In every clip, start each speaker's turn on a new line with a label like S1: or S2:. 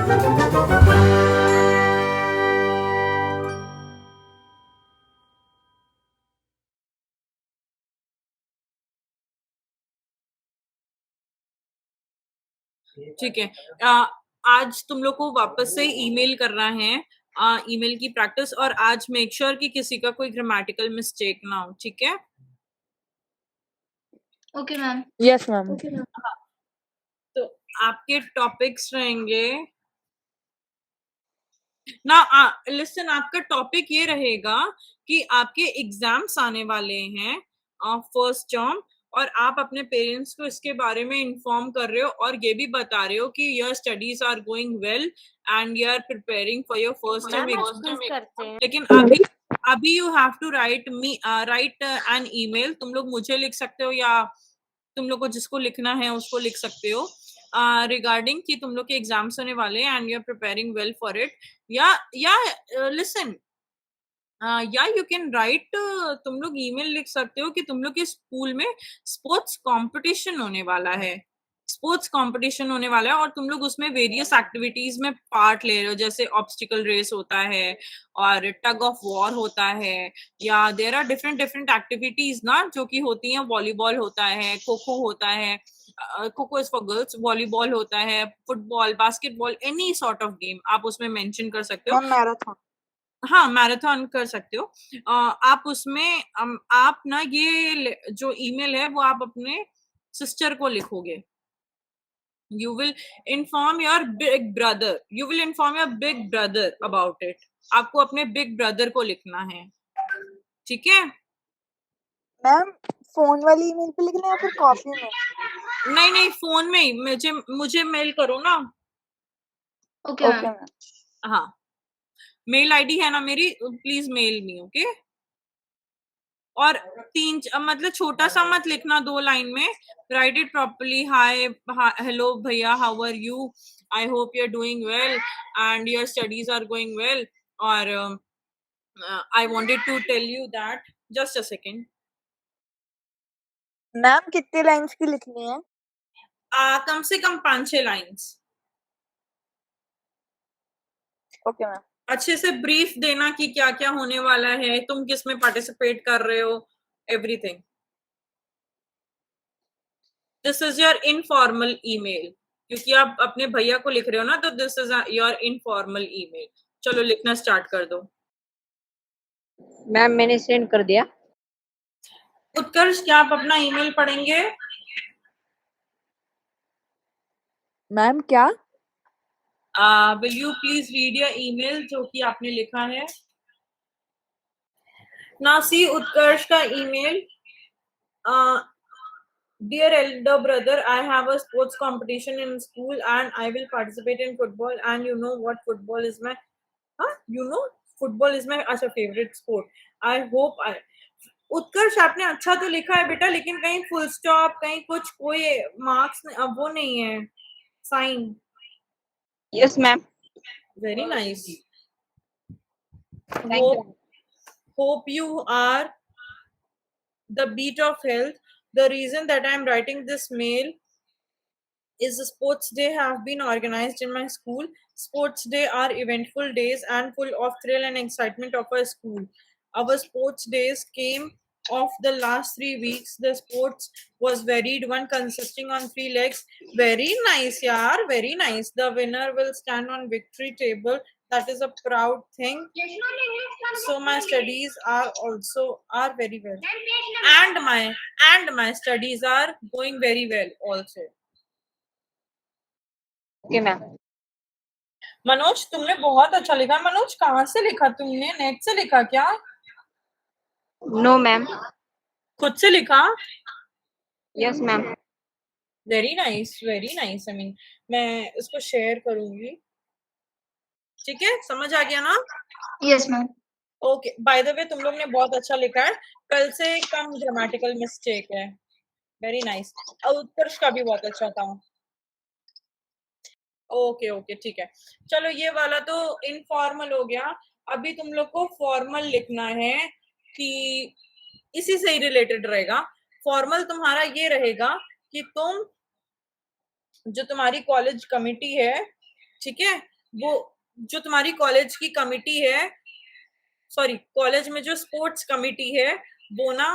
S1: ठीक है। आज तुम लोग को वापस से ईमेल करना है, ईमेल की प्रैक्टिस, और आज मेक श्योर कि किसी का कोई ग्रामेटिकल मिस्टेक ना हो, ठीक है?
S2: Okay ma'am.
S3: Yes ma'am.
S1: हाँ, तो आपके टॉपिक्स रहेंगे ना। लिसन, आपका टॉपिक ये रहेगा कि आपके एग्जाम्स आने वाले हैं फर्स्ट टर्म, और आप अपने पेरेंट्स को इसके बारे में इन्फॉर्म कर रहे हो और ये भी बता रहे हो कि your studies are going well and you are preparing for your first term. लेकिन अभी you have to write an email. तुम लोग मुझे लिख सकते हो या तुम लोग को जिसको लिखना है उसको लिख सकते हो, रिगार्डिंग कि तुम लोग के एग्जाम्स होने वाले हैं and you are preparing well for it. या लिसन, या यू कैन राइट, तुम लोग ईमेल लिख सकते हो कि तुम लोग के स्कूल में स्पोर्ट्स कंपटीशन होने वाला है, स्पोर्ट्स कंपटीशन होने वाला है और तुम लोग उसमें वेरियस एक्टिविटीज में पार्ट ले रहे हो, जैसे ऑब्स्टिकल रेस होता है और टग ऑफ वॉर होता है, या there are different different activities ना जो कि होती हैं। वॉलीबॉल होता है, खो खो होता है, kho kho is for girls, volleyball होता है, football, basketball, any sort of game आप उसमें मेंशन कर सकते हो।
S3: मैराथन।
S1: हाँ, मैराथन कर सकते हो। आप उसमें आप ना ये जो ईमेल है वो आप अपने सिस्टर को लिखोगे। You will inform your big brother, you will inform your big brother about it. आपको अपने बिग ब्रदर को लिखना है, ठीक है?
S3: मैम फोन वाली ईमेल पे लिखना है या फिर कॉपी में?
S1: नहीं नहीं, फोन में ही मुझे मेल करो ना।
S2: Okay ma'am.
S1: हाँ, मेल आईडी है ना मेरी, प्लीज मेल मी, ओके? और मतलब छोटा सा मत लिखना, 2 लाइन में write it properly. Hi, hello भैया, how are you, I hope you are doing well and your studies are going well, और I wanted to tell you that, just a second.
S3: Ma'am कितने lines की लिखनी है?
S1: कम से कम 5-6 lines.
S3: Okay ma'am.
S1: अच्छे से brief देना कि क्या क्या होने वाला है, तुम किस में पार्टिसिपेट कर रहे हो, everything. This is your informal email, क्योंकि आप अपने भैया को लिख रहे हो ना, तो this is your informal email. चलो लिखना स्टार्ट कर दो।
S4: मैम मैंने सेंड कर दिया।
S1: उत्कर्ष, क्या आप अपना ईमेल पढ़ेंगे?
S3: मैम क्या?
S1: Will you please read your email जो कि आपने लिखा है? ना सी उत्कर्ष का email. Dear elder brother, I have a sports competition in school and I will participate in football, and you know what, football is my football is my favorite sport. I hope I उत्कर्ष, आपने अच्छा तो लिखा है बेटा, लेकिन कहीं full stop, कहीं कुछ, कोई मार्क्स वो नहीं है, sign.
S4: Yes ma'am.
S1: Very nice.
S4: Thank you.
S1: Hope you are the beat of health. The reason that I am writing this mail is the sports day have been organized in my school. Sports day are eventful days and full of thrill and excitement of our school. Our sports days came of the last 3 weeks. The sports was varied, one consisting on 3 legs. Very nice, yaar, very nice. The winner will stand on victory table. That is a proud thing. So my studies are very well, and my studies are going very well also.
S4: Okay ma'am.
S1: Manoj, तुमने बहुत अच्छा लिखा। मनोज, कहाँ से लिखा तुमने? Net से लिखा क्या?
S4: No ma'am.
S1: खुद से लिखा?
S4: Yes ma'am.
S1: Very nice, very nice. I mean, मैं इसको शेयर करूंगी, ठीक है? समझ आ गया ना?
S2: Yes ma'am.
S1: Okay, by the way तुम लोग ने बहुत अच्छा लिखा है, कल से कम ग्रामेटिकल मिस्टेक है। Very nice. और उत्कर्ष का भी बहुत अच्छा था। ओके ओके, ठीक है। चलो, ये वाला तो इनफॉर्मल हो गया। अभी तुम लोग को फॉर्मल लिखना है, कि इसी से ही रिलेटेड रहेगा। फॉर्मल तुम्हारा ये रहेगा कि तुम, जो तुम्हारी कॉलेज कमेटी है, ठीक है, वो जो तुम्हारी कॉलेज की कमिटी है, सॉरी कॉलेज में जो स्पोर्ट्स कमिटी है वो ना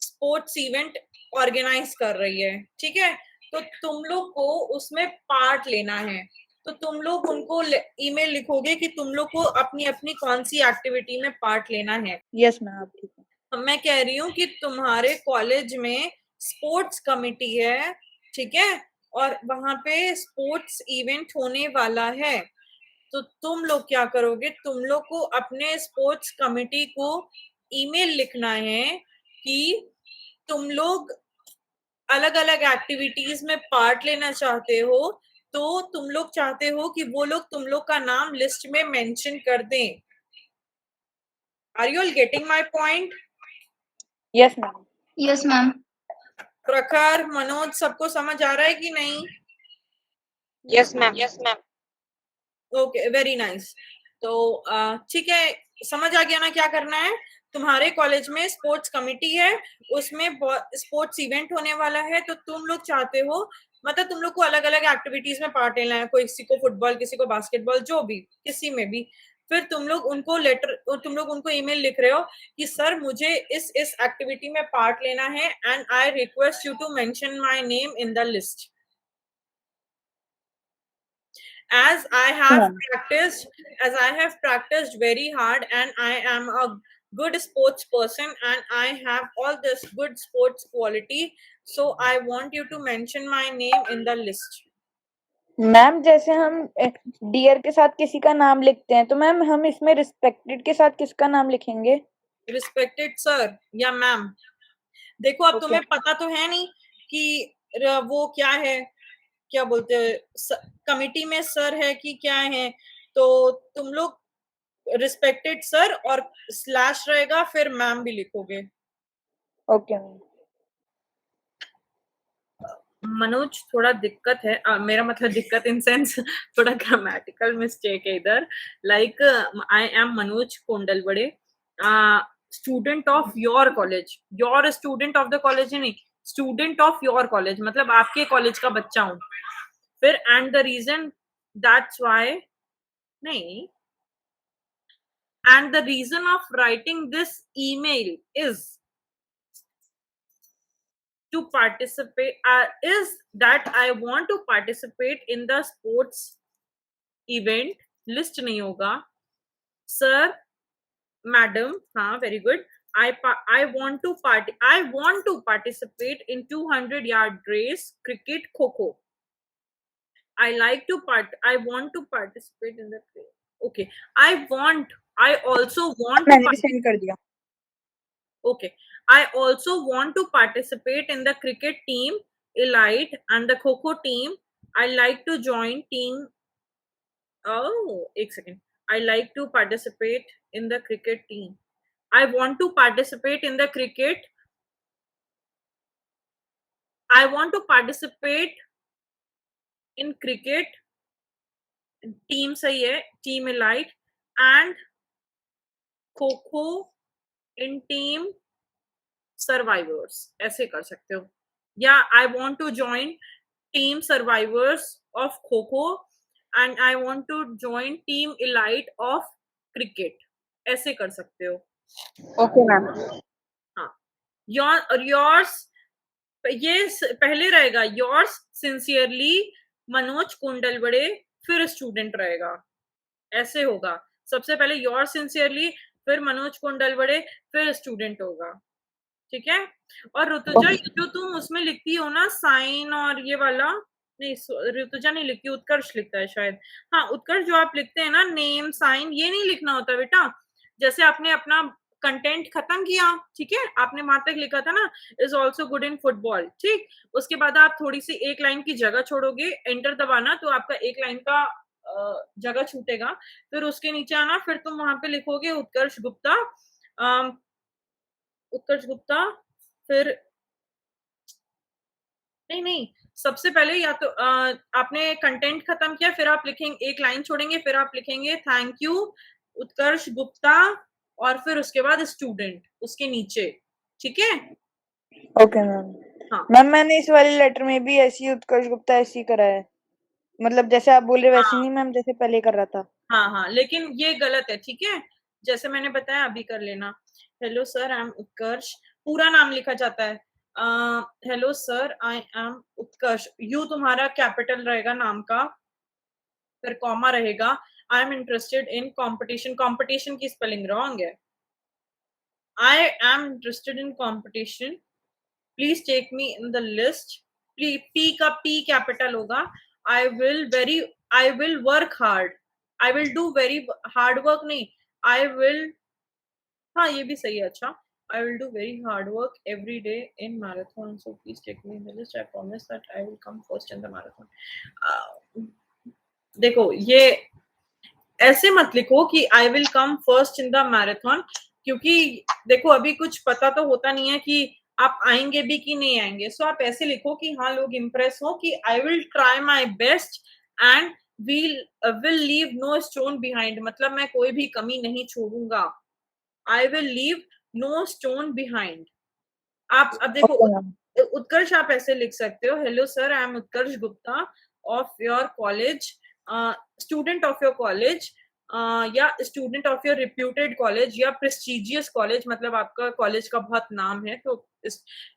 S1: स्पोर्ट्स इवेंट ऑर्गेनाइज कर रही है, ठीक है। तो तुम लोग को उसमें पार्ट लेना है, तो तुम लोग उनको ईमेल लिखोगे कि तुम लोग को अपनी अपनी कौन सी एक्टिविटी में पार्ट लेना है।
S3: यस मैम, आप ठीक है।
S1: मैं कह रही हूँ कि तुम्हारे कॉलेज में स्पोर्ट्स कमिटी है, ठीक है, और वहां पे स्पोर्ट्स इवेंट होने वाला है। तो तुम लोग क्या करोगे, तुम लोग को अपने स्पोर्ट्स कमिटी को ईमेल लिखना है कि तुम लोग अलग अलग एक्टिविटीज में पार्ट लेना चाहते हो, तो तुम लोग चाहते हो कि वो लोग तुम लोग का नाम लिस्ट में मेंशन कर दें। Are you all getting my point?
S3: Yes ma'am.
S2: Yes, ma'am.
S1: प्रखर, मनोज, सबको समझ आ रहा है कि नहीं?
S4: Yes ma'am. Yes ma'am.
S1: Okay, very nice. तो ठीक है, समझ आ गया ना क्या करना है। तुम्हारे कॉलेज में स्पोर्ट्स कमिटी है, उसमें स्पोर्ट्स इवेंट होने वाला है, तो तुम लोग चाहते हो, मतलब तुम लोग को अलग अलग एक्टिविटीज में पार्ट लेना है, कोई किसी को फुटबॉल, किसी को बास्केटबॉल, जो भी, किसी में भी। फिर तुम लोग उनको ईमेल लिख रहे हो कि सर मुझे इस एक्टिविटी में पार्ट लेना है and I request you to mention my name in the list. as I have practiced very hard and I am a good sports person and I have all this good sports quality, so I want you to mention my name in the list.
S3: Ma'am जैसे हम dear के साथ किसी का नाम लिखते हैं, तो मैम हम इसमें रिस्पेक्टेड के साथ किसका नाम लिखेंगे?
S1: रिस्पेक्टेड सर या मैम। देखो अब तुम्हें पता तो है नहीं कि वो क्या है, क्या बोलते हैं, कमिटी में सर है कि क्या है, तो तुम लोग रिस्पेक्टेड सर और स्लैश रहेगा, फिर मैम भी लिखोगे।
S3: Okay ma'am.
S1: मनोज थोड़ा दिक्कत है, मेरा मतलब दिक्कत इन सेंस थोड़ा ग्रामेटिकल मिस्टेक है इधर। Like I am Manoj Kondalbade, student of your college, your student of the college नहीं, स्टूडेंट ऑफ योर कॉलेज, मतलब आपके कॉलेज का बच्चा हूँ। फिर and the reason that's why, नहीं, and the reason of writing this email is to participate, is that I want to participate in the sports event. List नहीं होगा sir, madam, हाँ, very good. I want to participate in 200-yard race, cricket, kho-kho. I want to participate in the race. Okay, I also want to
S3: मैंने भी send कर दिया।
S1: Okay. I also want to participate in the cricket team, elite, and the kho-kho team. I like to join team. Oh, एक second. I like to participate in the cricket team. I want to participate in the cricket. I want to participate in cricket. Team सही है, team elite, and kho-kho in team survivors. ऐसे कर सकते हो, या I want to join team survivors of kho-kho and I want to join team elite of cricket. ऐसे कर सकते हो।
S4: Okay ma'am.
S1: हाँ, yours ये पहले रहेगा, yours sincerely मनोज कुंडलबड़े, फिर स्टूडेंट रहेगा, ऐसे होगा। सबसे पहले yours sincerely, फिर मनोज कुंडलबड़े, फिर स्टूडेंट होगा, ठीक है। और ऋतुजा, ये जो तुम उसमें लिखती हो ना साइन और ये वाला, नहीं ऋतुजा नहीं लिखती, उत्कर्ष लिखता है शायद। हाँ, उत्कर्ष जो आप लिखते हैं ना नेम साइन, ये नहीं लिखना होता बेटा। जैसे आपने अपना कंटेंट खत्म किया, ठीक है, आपने वहां तक लिखा था ना, is also good in football, ठीक, उसके बाद आप थोड़ी सी एक लाइन की जगह छोड़ोगे, एंटर दबाना, तो आपका एक लाइन का जगह छूटेगा, फिर उसके नीचे आना, फिर तुम वहां पे लिखोगे उत्कर्ष गुप्ता, उत्कर्ष गुप्ता, फिर नहीं, सबसे पहले या तो आपने कंटेंट खत्म किया, फिर आप लिखेंगे, एक लाइन छोड़ेंगे, फिर आप लिखेंगे थैंक यू उत्कर्ष गुप्ता, और फिर उसके बाद स्टूडेंट उसके नीचे, ठीक है।
S3: Okay ma'am.
S1: हाँ
S3: मैम मैंने इस वाले लेटर में भी ऐसी उत्कर्ष गुप्ता ऐसी करा है। मतलब जैसे आप बोल रहे वैसे नहीं मैम, जैसे पहले कर रहा था।
S1: हाँ हाँ, लेकिन ये गलत है, ठीक है? जैसे मैंने बताया अभी कर लेना। Hello sir, I am Utkarsh, पूरा नाम लिखा जाता है। Hello sir, I am Utkarsh, U तुम्हारा कैपिटल रहेगा नाम का, फिर कॉमा रहेगा। I am interested in competition, competition की स्पेलिंग रॉन्ग है। I am interested in competition, please take me in the list. P का पी कैपिटल होगा। I will work hard, I will do very hard work नहीं, I will, हाँ ये भी सही है। अच्छा, I will do very hard work every day in marathon, so please take me in the list. I promise that I will come first in the marathon. देखो, ये ऐसे मत लिखो कि I will come first in the marathon, क्योंकि देखो अभी कुछ पता तो होता नहीं है कि आप आएंगे भी कि नहीं आएंगे। सो आप ऐसे लिखो कि हाँ लोग इम्प्रेस हो कि I will try my best and will leave no stone behind, मतलब मैं कोई भी कमी नहीं छोड़ूंगा। I will leave no stone behind. आप अब देखो
S3: ओके मैम।
S1: उत्कर्ष आप ऐसे लिख सकते हो, hello sir, I am Utkarsh Gupta of your college, student of your college, या student of your reputed college या प्रेस्टिजियस कॉलेज, मतलब आपका कॉलेज का बहुत नाम है तो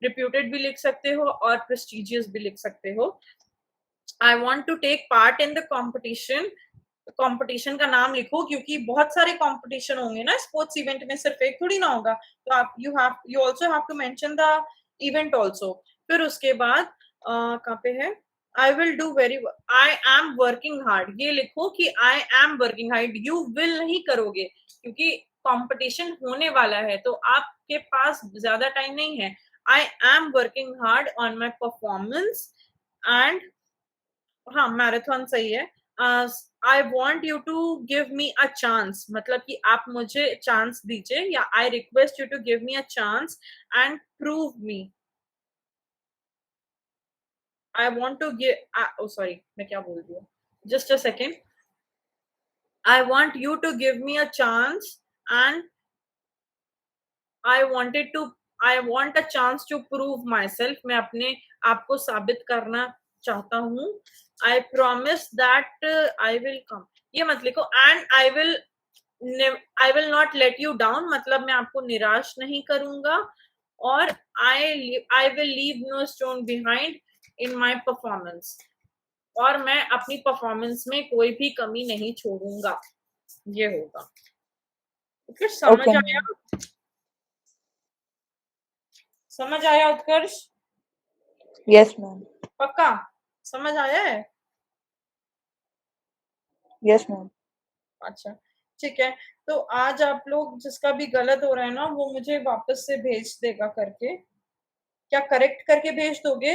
S1: रिप्यूटेड भी लिख सकते हो और प्रेस्टिजियस भी लिख सकते हो। I want to take part in the competition, competition का नाम लिखो क्योंकि बहुत सारे कंपटीशन होंगे ना स्पोर्ट्स इवेंट में, सिर्फ एक थोड़ी ना होगा, तो आप you also have to mention the event also. फिर उसके बाद कहाँ पे है, I will do very, I am working hard, ये लिखो कि I am working hard, you will नहीं करोगे क्योंकि कंपटीशन होने वाला है तो आपके पास ज्यादा टाइम नहीं है। I am working hard on my performance and, हाँ मैराथन सही है। I want you to give me a chance, मतलब कि आप मुझे चांस दीजिए, या I request you to give me a chance and prove me. I want to give, sorry मैं क्या बोल रही हूँ, just a second. I want you to give me a chance and I want a chance to prove my self, मैं अपने आप को साबित करना चाहता हूँ। I promise that I will come, ये मत लिखो, and I will not let you down, मतलब मैं आपको निराश नहीं करूंगा, और I will leave no stone behind in my performance, और मैं अपनी परफॉर्मेंस में कोई भी कमी नहीं छोड़ूंगा, ये होगा। फिर समझ
S3: ओके
S1: आया? समझ आया उत्कर्ष?
S3: Yes ma'am.
S1: पक्का समझ आया है?
S3: Yes ma'am.
S1: अच्छा ठीक है, तो आज आप लोग जिसका भी गलत हो रहा है ना वो मुझे वापस से भेज देगा करके, क्या करेक्ट करके भेज दोगे?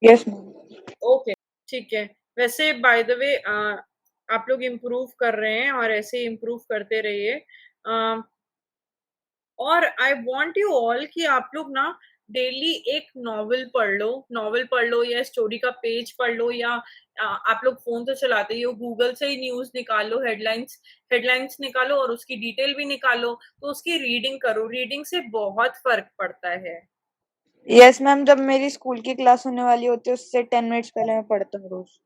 S3: Yes ma'am.
S1: ओके ठीक है। वैसे बाय द वे आप लोग इम्प्रूव कर रहे हैं और ऐसे ही इम्प्रूव करते रहिए। और आई वांट यू ऑल कि आप लोग ना डेली एक नॉवल पढ़ लो या स्टोरी का पेज पढ़ लो, या आप लोग फोन तो चलाते ही हो, गूगल से ही न्यूज निकालो, हेडलाइंस निकालो और उसकी डिटेल भी निकालो, तो उसकी रीडिंग करो, रीडिंग से बहुत फर्क पड़ता है।
S3: यस मैम, जब मेरी स्कूल की क्लास होने वाली होती है उससे 10 मिनट्स पहले मैं पढ़ता हूँ रोज।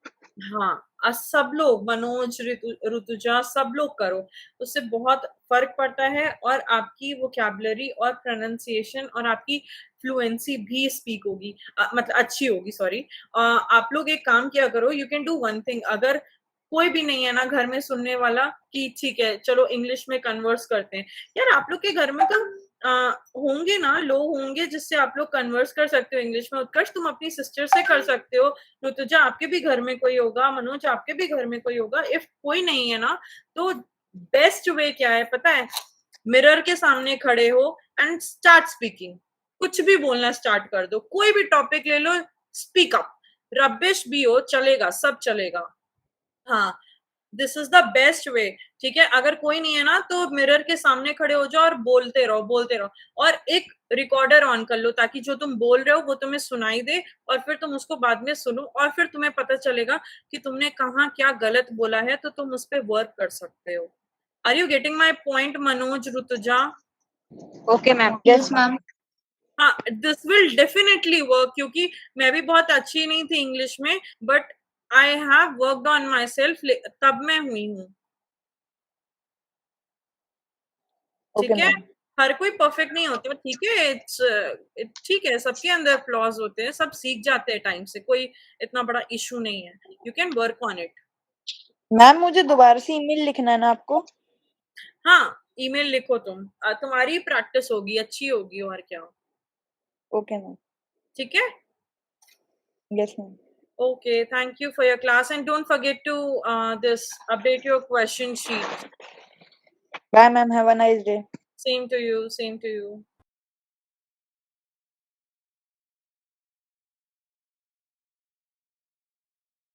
S1: हाँ, सब लोग, मनोज, ऋतुजा, सब लोग करो, उससे बहुत फर्क पड़ता है और आपकी वोकैबुलरी और प्रोनाउंसिएशन और आपकी फ्लुएंसी भी स्पीक होगी, मतलब अच्छी होगी, सॉरी। आप लोग एक काम किया करो, you can do one thing, अगर कोई भी नहीं है ना घर में सुनने वाला कि ठीक है चलो इंग्लिश में कन्वर्स करते हैं, यार आप लोग के घर में तो होंगे ना, लोग होंगे जिससे आप लोग कन्वर्स कर सकते हो इंग्लिश में। उत्कर्ष तुम अपनी सिस्टर से कर सकते हो, ऋतुजा आपके भी घर में कोई होगा, मनोज आपके भी घर में कोई होगा। इफ कोई नहीं है ना तो बेस्ट वे क्या है पता है, मिरर के सामने खड़े हो एंड स्टार्ट स्पीकिंग, कुछ भी बोलना स्टार्ट कर दो, कोई भी टॉपिक ले लो, स्पीक अप, रबिश भी हो चलेगा, सब चलेगा। हाँ, this is the best way, ठीक है। अगर कोई नहीं है ना तो मिरर के सामने खड़े हो जाओ और बोलते रहो, और एक रिकॉर्डर ऑन कर लो ताकि जो तुम बोल रहे हो वो तुम्हें सुनाई दे, और फिर तुम उसको बाद में सुनो, और फिर तुम्हें पता चलेगा कि तुमने कहाँ क्या गलत बोला है, तो तुम उस पर वर्क कर सकते हो। Are you getting my point Manoj, Rutuja?
S4: Okay ma'am.
S2: Yes, ma'am.
S1: हाँ, दिस विल डेफिनेटली वर्क, क्योंकि मैं भी बहुत अच्छी नहीं थी इंग्लिश में, but I have worked on my self, तब मैं हुई हूँ। ठीक
S3: ओके
S1: है,
S3: मैम।
S1: हर कोई परफेक्ट नहीं होता, ठीक है, ठीक है, सबके अंदर फ्लॉज होते हैं, सब सीख जाते हैं टाइम से, कोई इतना बड़ा इशू नहीं है, you can work on it.
S3: Ma'am मुझे दोबारा से ईमेल लिखना है ना आपको?
S1: हाँ, ईमेल लिखो तुम, तुम्हारी प्रैक्टिस होगी, अच्छी होगी, और क्या।
S3: Okay ma'am.
S1: ठीक है,
S3: yes ma'am.
S1: okay, thank you for your class, and don't forget to this update your question sheet.
S3: Bye ma'am, have a nice day.
S1: Same to you, same to you.